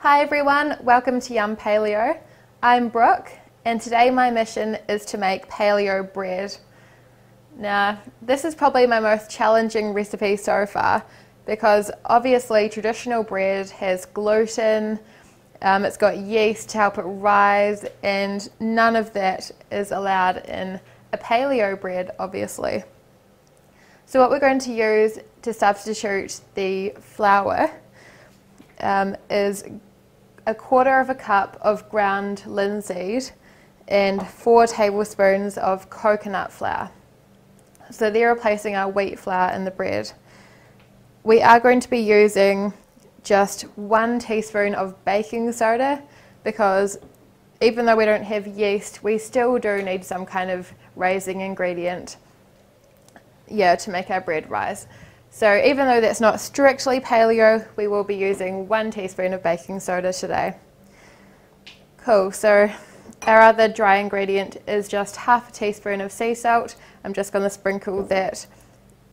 Hi everyone, welcome to Yum Paleo. I'm Brooke and today my mission is to make paleo bread. Now, this is probably my most challenging recipe so far because obviously traditional bread has gluten, it's got yeast to help it rise, and none of that is allowed in a paleo bread, obviously. So what we're going to use to substitute the flour is a quarter of a cup of ground linseed and 4 tablespoons of coconut flour. So they're replacing our wheat flour in the bread. We are going to be using just 1 teaspoon of baking soda because even though we don't have yeast, we still do need some kind of raising ingredient, to make our bread rise. So even though that's not strictly paleo, we will be using 1 teaspoon of baking soda today. Cool, so our other dry ingredient is just half a teaspoon of sea salt. I'm just going to sprinkle that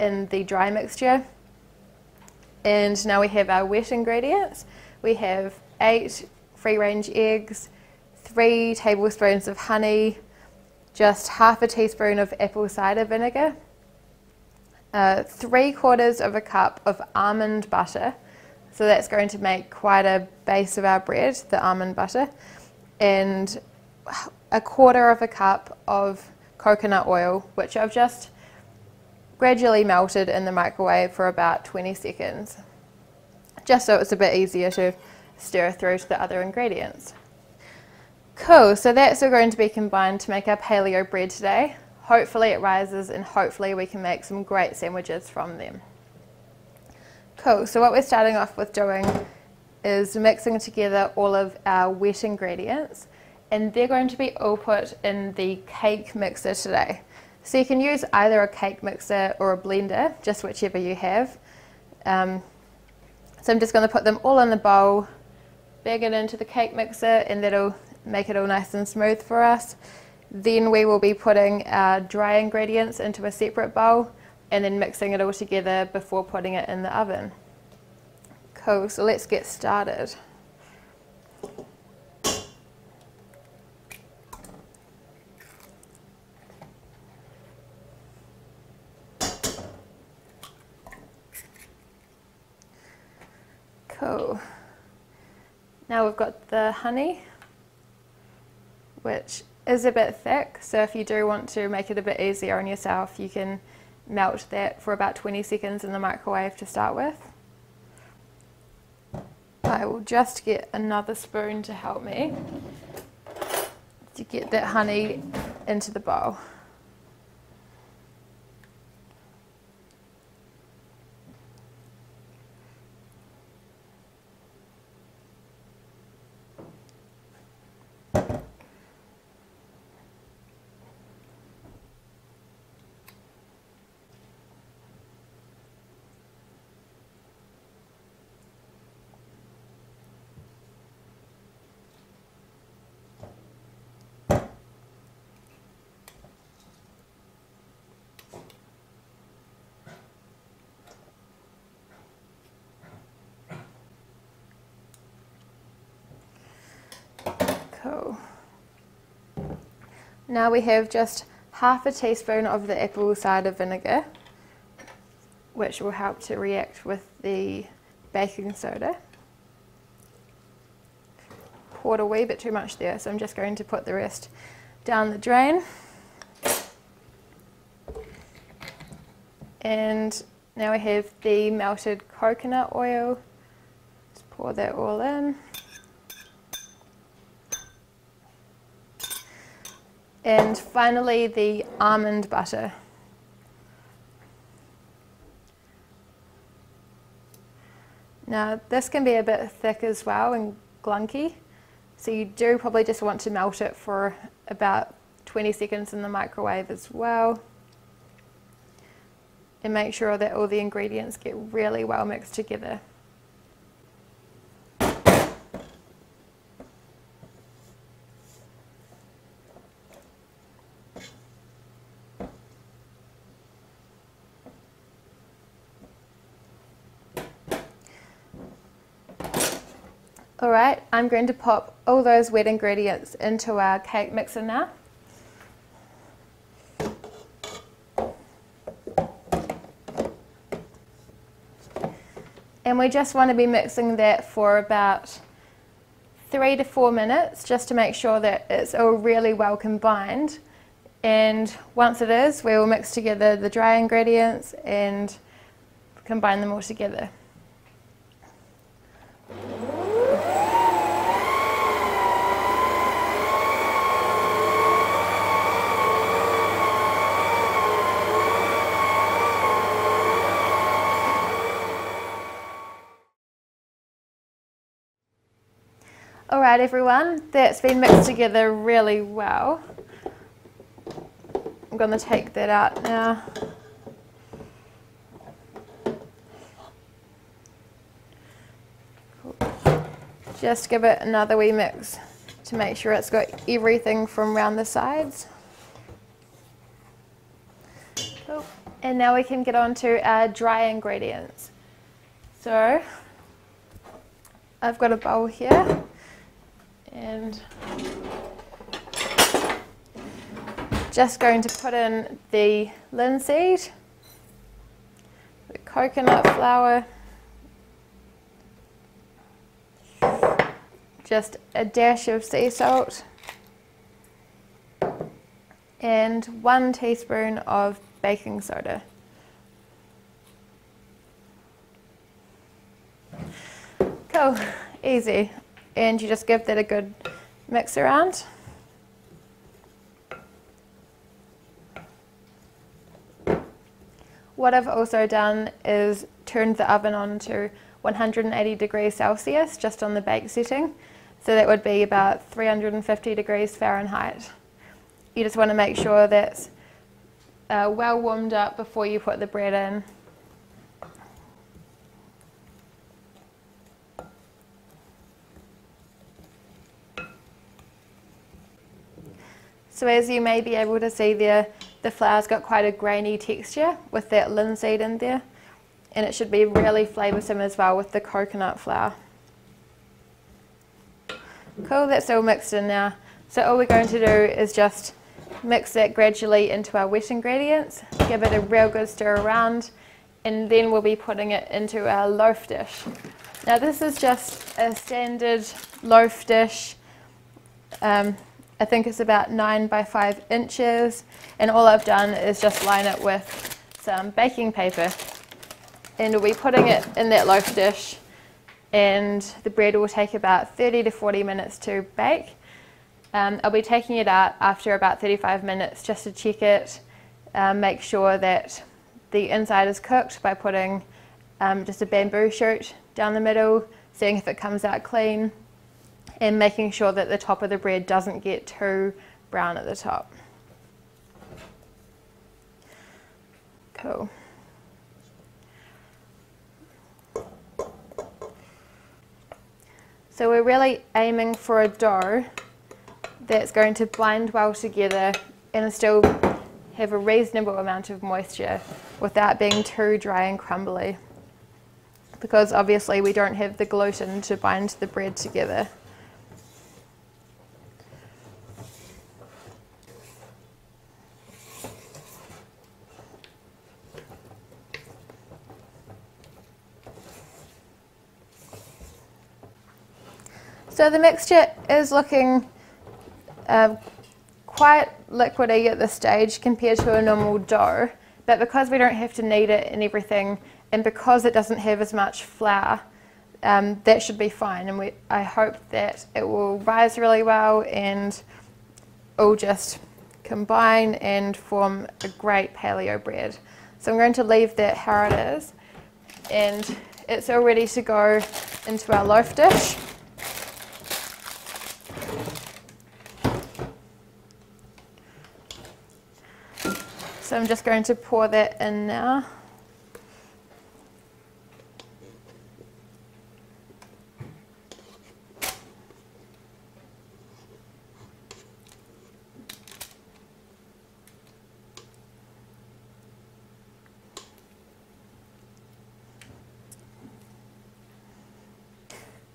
in the dry mixture. And now we have our wet ingredients. We have 8 free-range eggs, 3 tablespoons of honey, just half a teaspoon of apple cider vinegar, 3/4 of a cup of almond butter, so that's going to make quite a base of our bread, the almond butter, and 1/4 of a cup of coconut oil, which I've just gradually melted in the microwave for about 20 seconds, just so it's a bit easier to stir through to the other ingredients. Cool, so that's all going to be combined to make our paleo bread today. Hopefully it rises and hopefully we can make some great sandwiches from them. Cool, so what we're starting off with doing is mixing together all of our wet ingredients, and they're going to be all put in the cake mixer today. So you can use either a cake mixer or a blender, just whichever you have. So I'm just going to put them all in the bowl, bag it into the cake mixer, and that'll make it all nice and smooth for us. Then we will be putting our dry ingredients into a separate bowl and then mixing it all together before putting it in the oven. Cool, so let's get started. Cool. Now we've got the honey, which is a bit thick, so if you do want to make it a bit easier on yourself, you can melt that for about 20 seconds in the microwave to start with. I will just get another spoon to help me to get that honey into the bowl. Cool. Now we have just half a teaspoon of the apple cider vinegar, which will help to react with the baking soda. Poured a wee bit too much there, so I'm just going to put the rest down the drain. And now we have the melted coconut oil. Just pour that all in. And finally the almond butter. Now this can be a bit thick as well and glunky, so you do probably just want to melt it for about 20 seconds in the microwave as well. And make sure that all the ingredients get really well mixed together. Alright, I'm going to pop all those wet ingredients into our cake mixer now. And we just want to be mixing that for about 3 to 4 minutes just to make sure that it's all really well combined. And once it is, we will mix together the dry ingredients and combine them all together. Alright everyone, that's been mixed together really well. I'm going to take that out now. Just give it another wee mix to make sure it's got everything from around the sides. Cool. And now we can get on to our dry ingredients. So I've got a bowl here and just going to put in the linseed, the coconut flour, just a dash of sea salt, and 1 teaspoon of baking soda. Cool, easy. And you just give that a good mix around. What I've also done is turned the oven on to 180 degrees Celsius just on the bake setting. So that would be about 350 degrees Fahrenheit. You just want to make sure that's well warmed up before you put the bread in. So as you may be able to see there, the flour's got quite a grainy texture with that linseed in there, and it should be really flavoursome as well with the coconut flour. Cool, that's all mixed in now. So all we're going to do is just mix that gradually into our wet ingredients, give it a real good stir around, and then we'll be putting it into our loaf dish. Now this is just a standard loaf dish. I think it's about 9 by 5 inches, and all I've done is just line it with some baking paper, and we'll be putting it in that loaf dish, and the bread will take about 30 to 40 minutes to bake. I'll be taking it out after about 35 minutes just to check it, make sure that the inside is cooked by putting just a bamboo shoot down the middle, seeing if it comes out clean, and making sure that the top of the bread doesn't get too brown at the top. Cool. So we're really aiming for a dough that's going to bind well together and still have a reasonable amount of moisture without being too dry and crumbly, because obviously we don't have the gluten to bind the bread together. So the mixture is looking quite liquidy at this stage compared to a normal dough, but because we don't have to knead it and everything, and because it doesn't have as much flour, that should be fine, and I hope that it will rise really well and all just combine and form a great paleo bread. So I'm going to leave that how it is, and it's all ready to go into our loaf dish. So I'm just going to pour that in now.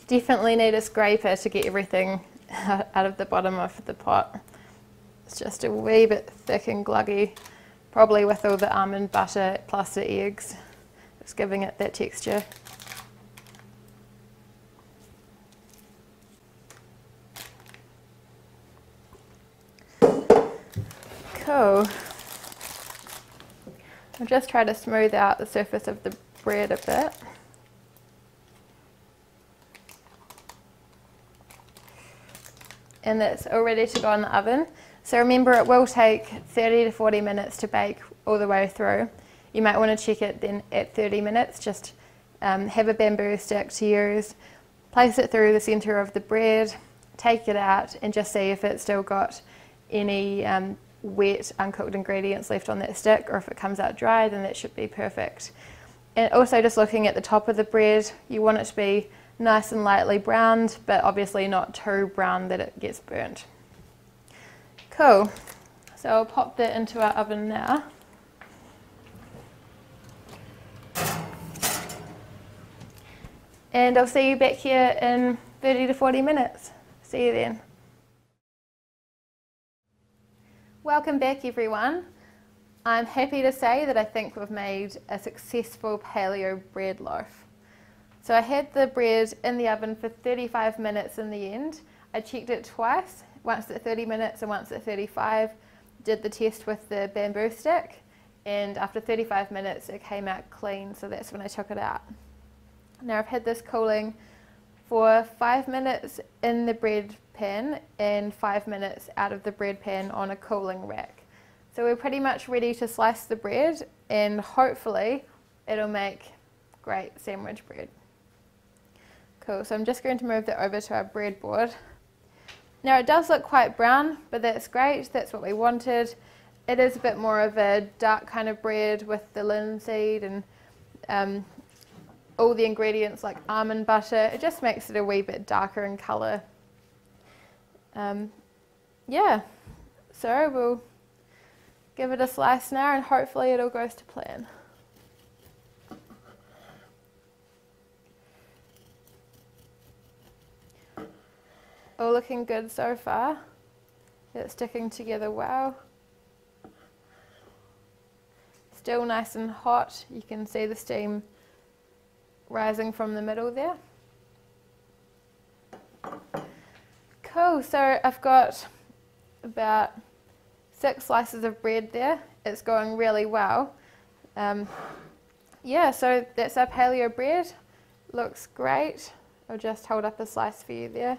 Definitely need a scraper to get everything out of the bottom of the pot. It's just a wee bit thick and gluggy, probably with all the almond butter plus the eggs. It's giving it that texture. Cool. I'll just try to smooth out the surface of the bread a bit. And it's all ready to go in the oven. So remember, it will take 30 to 40 minutes to bake all the way through. You might want to check it then at 30 minutes. Just have a bamboo stick to use, place it through the center of the bread, take it out and just see if it's still got any wet, uncooked ingredients left on that stick, or if it comes out dry, then that should be perfect. And also just looking at the top of the bread, you want it to be nice and lightly browned, but obviously not too brown that it gets burnt. Cool. So I'll pop that into our oven now. And I'll see you back here in 30 to 40 minutes. See you then. Welcome back, everyone. I'm happy to say that I think we've made a successful paleo bread loaf. So I had the bread in the oven for 35 minutes in the end. I checked it twice, once at 30 minutes and once at 35. Did the test with the bamboo stick, and after 35 minutes it came out clean, so that's when I took it out. Now I've had this cooling for 5 minutes in the bread pan and 5 minutes out of the bread pan on a cooling rack. So we're pretty much ready to slice the bread, and hopefully it'll make great sandwich bread. Cool, so I'm just going to move that over to our breadboard. Now it does look quite brown, but that's great, that's what we wanted. It is a bit more of a dark kind of bread with the linseed and all the ingredients like almond butter. It just makes it a wee bit darker in colour. Yeah, so we'll give it a slice now and hopefully it all goes to plan. All looking good so far. It's sticking together well. Still nice and hot. You can see the steam rising from the middle there. Cool, so I've got about 6 slices of bread there. It's going really well. Yeah, so that's our paleo bread. Looks great. I'll just hold up a slice for you there.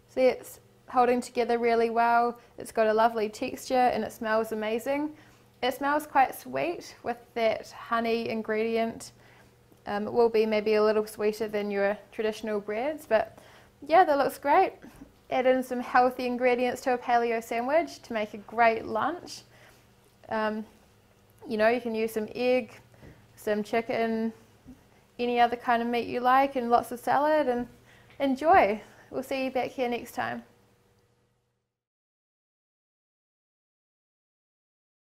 See, it's holding together really well. It's got a lovely texture and it smells amazing. It smells quite sweet with that honey ingredient. It will be maybe a little sweeter than your traditional breads, but yeah, that looks great. Add in some healthy ingredients to a paleo sandwich to make a great lunch. You know, you can use some egg, some chicken, any other kind of meat you like, and lots of salad, and enjoy. We'll see you back here next time.